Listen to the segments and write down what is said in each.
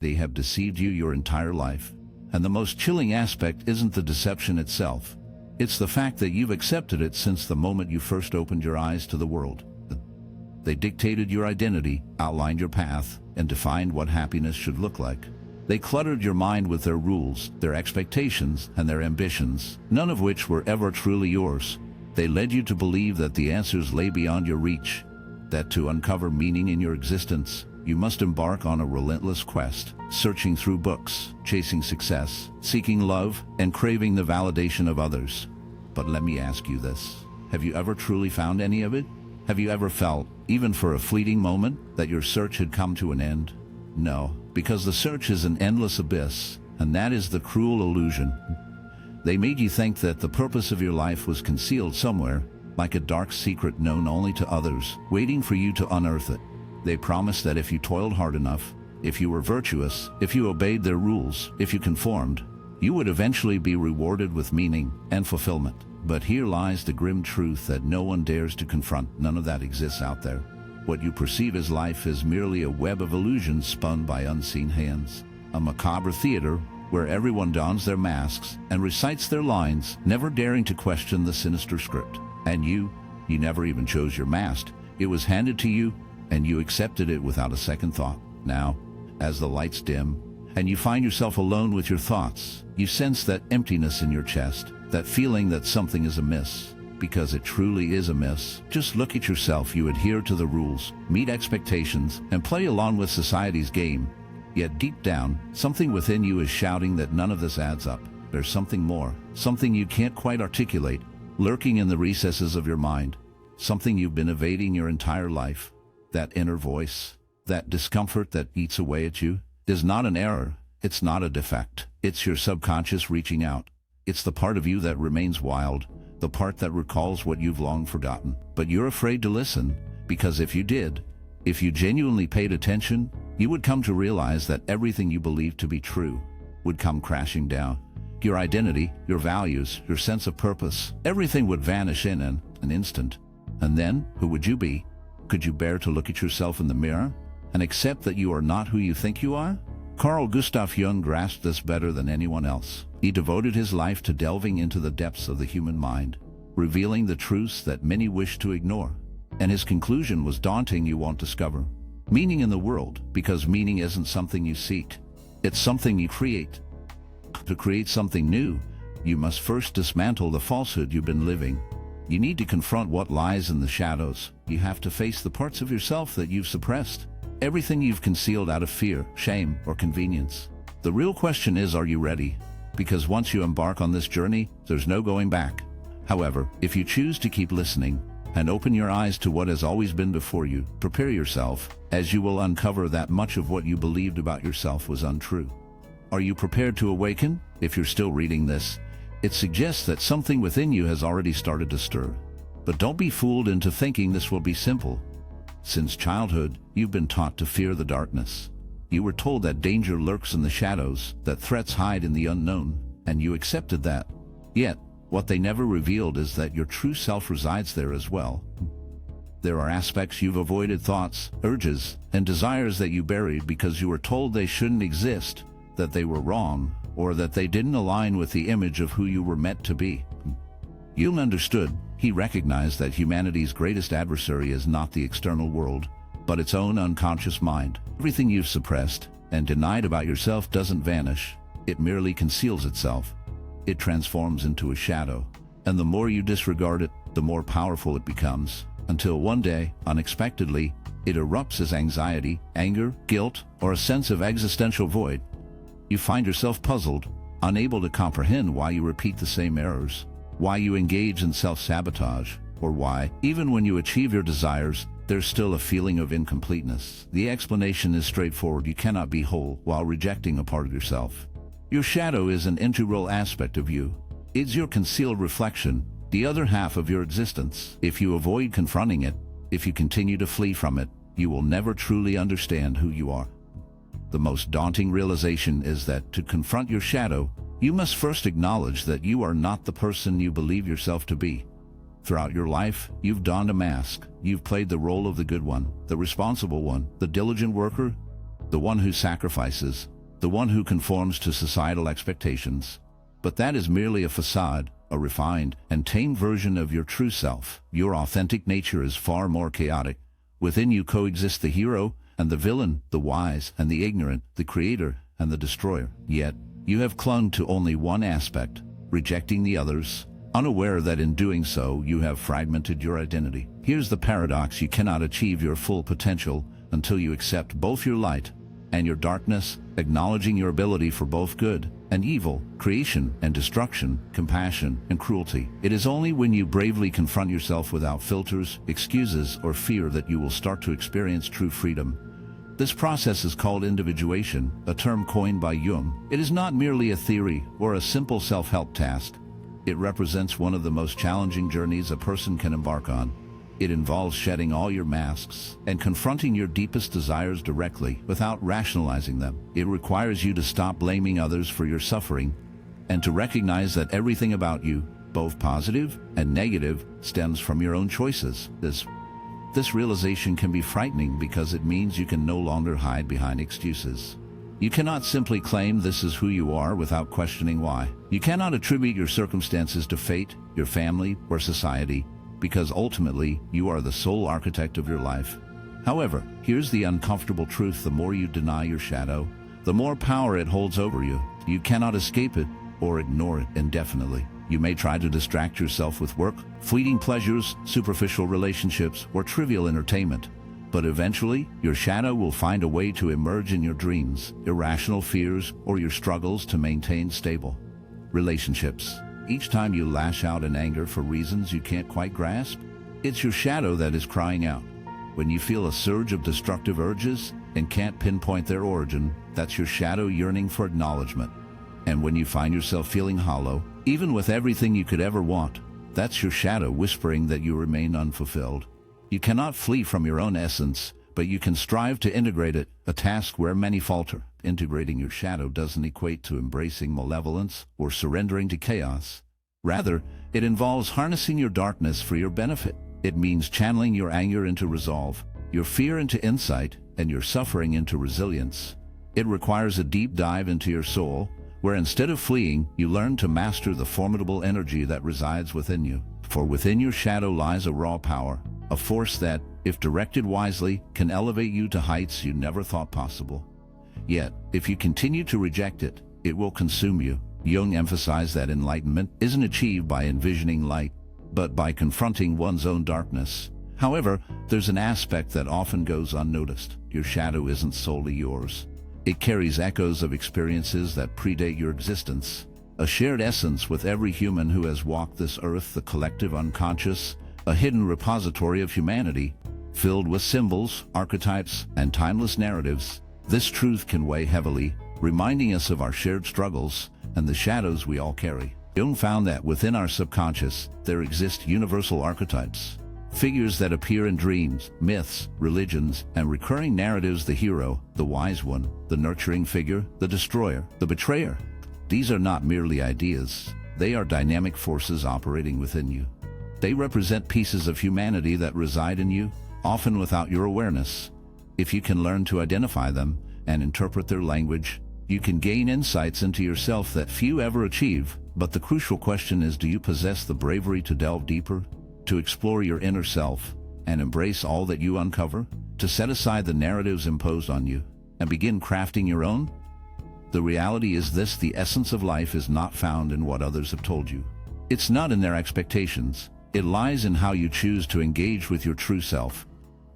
They have deceived you your entire life. And the most chilling aspect isn't the deception itself. It's the fact that you've accepted it since the moment you first opened your eyes to the world. They dictated your identity, outlined your path, and defined what happiness should look like. They cluttered your mind with their rules, their expectations, and their ambitions, none of which were ever truly yours. They led you to believe that the answers lay beyond your reach, that to uncover meaning in your existence, you must embark on a relentless quest, searching through books, chasing success, seeking love, and craving the validation of others. But let me ask you this. Have you ever truly found any of it? Have you ever felt, even for a fleeting moment, that your search had come to an end? No, because the search is an endless abyss, and that is the cruel illusion. They made you think that the purpose of your life was concealed somewhere, like a dark secret known only to others, waiting for you to unearth it. They promised that if you toiled hard enough, if you were virtuous, if you obeyed their rules, if you conformed, you would eventually be rewarded with meaning and fulfillment. But here lies the grim truth that no one dares to confront. None of that exists out there. What you perceive as life is merely a web of illusions spun by unseen hands. A macabre theater where everyone dons their masks and recites their lines, never daring to question the sinister script. And you never even chose your mask. It was handed to you, and you accepted it without a second thought. Now, as the lights dim, and you find yourself alone with your thoughts, you sense that emptiness in your chest, that feeling that something is amiss, because it truly is amiss. Just look at yourself. You adhere to the rules, meet expectations, and play along with society's game. Yet deep down, something within you is shouting that none of this adds up. There's something more, something you can't quite articulate, lurking in the recesses of your mind, something you've been evading your entire life. That inner voice, that discomfort that eats away at you, is not an error. It's not a defect. It's your subconscious reaching out. It's the part of you that remains wild, the part that recalls what you've long forgotten. But you're afraid to listen, because if you did, if you genuinely paid attention, you would come to realize that everything you believed to be true would come crashing down. Your identity, your values, your sense of purpose, everything would vanish in an instant. And then, who would you be? Could you bear to look at yourself in the mirror and accept that you are not who you think you are? Carl Gustav Jung grasped this better than anyone else. He devoted his life to delving into the depths of the human mind, revealing the truths that many wish to ignore. And his conclusion was daunting. You won't discover meaning in the world, because meaning isn't something you seek. It's something you create. To create something new, you must first dismantle the falsehood you've been living. You need to confront what lies in the shadows. You have to face the parts of yourself that you've suppressed, everything you've concealed out of fear, shame, or convenience. The real question is, are you ready? Because once you embark on this journey, there's no going back. However, if you choose to keep listening and open your eyes to what has always been before you, prepare yourself, as you will uncover that much of what you believed about yourself was untrue. Are you prepared to awaken? If you're still reading this, it suggests that something within you has already started to stir. But don't be fooled into thinking this will be simple. Since childhood, you've been taught to fear the darkness. You were told that danger lurks in the shadows, that threats hide in the unknown, and you accepted that. Yet, what they never revealed is that your true self resides there as well. There are aspects you've avoided, thoughts, urges, and desires that you buried because you were told they shouldn't exist, that they were wrong, or that they didn't align with the image of who you were meant to be. Jung understood. He recognized that humanity's greatest adversary is not the external world, but its own unconscious mind. Everything you've suppressed and denied about yourself doesn't vanish. It merely conceals itself. It transforms into a shadow. And the more you disregard it, the more powerful it becomes, until one day, unexpectedly, it erupts as anxiety, anger, guilt, or a sense of existential void. You find yourself puzzled, unable to comprehend why you repeat the same errors, why you engage in self-sabotage, or why, even when you achieve your desires, there's still a feeling of incompleteness. The explanation is straightforward. You cannot be whole while rejecting a part of yourself. Your shadow is an integral aspect of you. It's your concealed reflection, the other half of your existence. If you avoid confronting it, if you continue to flee from it, you will never truly understand who you are. The most daunting realization is that to confront your shadow, you must first acknowledge that you are not the person you believe yourself to be. Throughout your life, you've donned a mask. You've played the role of the good one, the responsible one, the diligent worker. the one who sacrifices, the one who conforms to societal expectations. But that is merely a facade, a refined and tame version of your true self. Your authentic nature is far more chaotic. Within you coexist the hero and the villain, the wise and the ignorant, the creator and the destroyer. Yet, you have clung to only one aspect, rejecting the others, unaware that in doing so you have fragmented your identity. Here's the paradox: you cannot achieve your full potential until you accept both your light and your darkness, acknowledging your ability for both good and evil, creation and destruction, compassion and cruelty. It is only when you bravely confront yourself without filters, excuses, or fear that you will start to experience true freedom. This process is called individuation, a term coined by Jung. It is not merely a theory or a simple self-help task. It represents one of the most challenging journeys a person can embark on. It involves shedding all your masks and confronting your deepest desires directly without rationalizing them. It requires you to stop blaming others for your suffering and to recognize that everything about you, both positive and negative, stems from your own choices. This realization can be frightening because it means you can no longer hide behind excuses. You cannot simply claim this is who you are without questioning why. You cannot attribute your circumstances to fate, your family, or society, because ultimately you are the sole architect of your life. However, here's the uncomfortable truth: the more you deny your shadow, the more power it holds over you. You cannot escape it or ignore it indefinitely. You may try to distract yourself with work, fleeting pleasures, superficial relationships, or trivial entertainment. But eventually, your shadow will find a way to emerge in your dreams, irrational fears, or your struggles to maintain stable relationships. Each time you lash out in anger for reasons you can't quite grasp, it's your shadow that is crying out. When you feel a surge of destructive urges and can't pinpoint their origin, that's your shadow yearning for acknowledgement. And when you find yourself feeling hollow, even with everything you could ever want, that's your shadow whispering that you remain unfulfilled. You cannot flee from your own essence, but you can strive to integrate it, a task where many falter. Integrating your shadow doesn't equate to embracing malevolence or surrendering to chaos. Rather, it involves harnessing your darkness for your benefit. It means channeling your anger into resolve, your fear into insight, and your suffering into resilience. It requires a deep dive into your soul, where instead of fleeing, you learn to master the formidable energy that resides within you. For within your shadow lies a raw power, a force that, if directed wisely, can elevate you to heights you never thought possible. Yet, if you continue to reject it, it will consume you. Jung emphasized that enlightenment isn't achieved by envisioning light, but by confronting one's own darkness. However, there's an aspect that often goes unnoticed. Your shadow isn't solely yours. It carries echoes of experiences that predate your existence, a shared essence with every human who has walked this earth, the collective unconscious, a hidden repository of humanity, filled with symbols, archetypes, and timeless narratives. This truth can weigh heavily, reminding us of our shared struggles and the shadows we all carry. Jung found that within our subconscious, there exist universal archetypes, figures that appear in dreams, myths, religions, and recurring narratives: the hero, the wise one, the nurturing figure, the destroyer, the betrayer. These are not merely ideas. They are dynamic forces operating within you. They represent pieces of humanity that reside in you, often without your awareness. If you can learn to identify them and interpret their language, you can gain insights into yourself that few ever achieve. But the crucial question is, do you possess the bravery to delve deeper, to explore your inner self, and embrace all that you uncover, to set aside the narratives imposed on you, and begin crafting your own? The reality is this: the essence of life is not found in what others have told you. It's not in their expectations. It lies in how you choose to engage with your true self.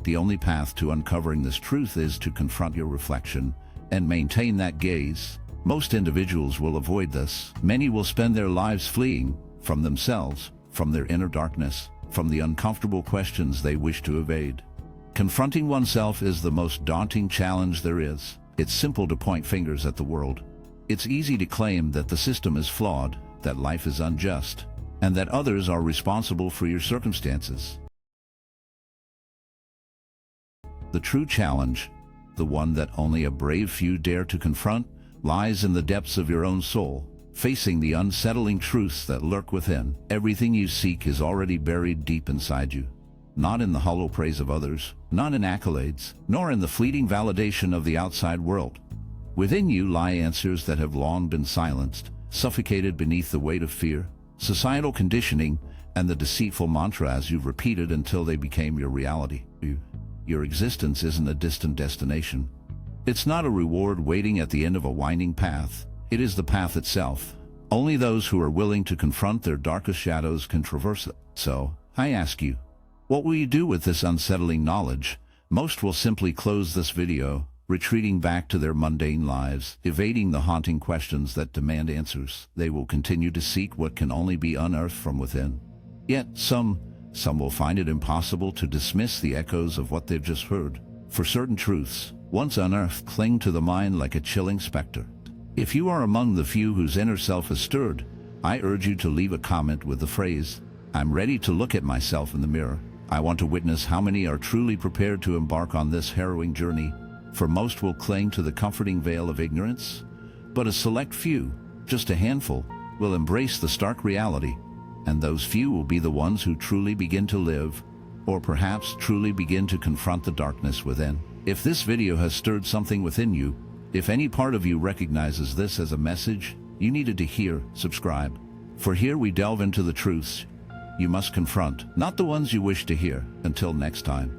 The only path to uncovering this truth is to confront your reflection and maintain that gaze. Most individuals will avoid this. Many will spend their lives fleeing from themselves, from their inner darkness, from the uncomfortable questions they wish to evade. Confronting oneself is the most daunting challenge there is. It's simple to point fingers at the world. It's easy to claim that the system is flawed, that life is unjust, and that others are responsible for your circumstances. The true challenge, the one that only a brave few dare to confront, lies in the depths of your own soul, facing the unsettling truths that lurk within. Everything you seek is already buried deep inside you. not in the hollow praise of others, not in accolades, nor in the fleeting validation of the outside world. Within you lie answers that have long been silenced, suffocated beneath the weight of fear, societal conditioning, and the deceitful mantras you've repeated until they became your reality. Your existence isn't a distant destination. It's not a reward waiting at the end of a winding path. It is the path itself. Only those who are willing to confront their darkest shadows can traverse it. So, I ask you, what will you do with this unsettling knowledge? Most will simply close this video, retreating back to their mundane lives, evading the haunting questions that demand answers. They will continue to seek what can only be unearthed from within. Yet some will find it impossible to dismiss the echoes of what they've just heard. For certain truths, once unearthed, cling to the mind like a chilling specter. If you are among the few whose inner self is stirred, I urge you to leave a comment with the phrase, "I'm ready to look at myself in the mirror." I want to witness how many are truly prepared to embark on this harrowing journey, for most will cling to the comforting veil of ignorance, but a select few, just a handful, will embrace the stark reality, and those few will be the ones who truly begin to live, or perhaps truly begin to confront the darkness within. If this video has stirred something within you, if any part of you recognizes this as a message you needed to hear, subscribe. For here we delve into the truths you must confront, not the ones you wish to hear. Until next time.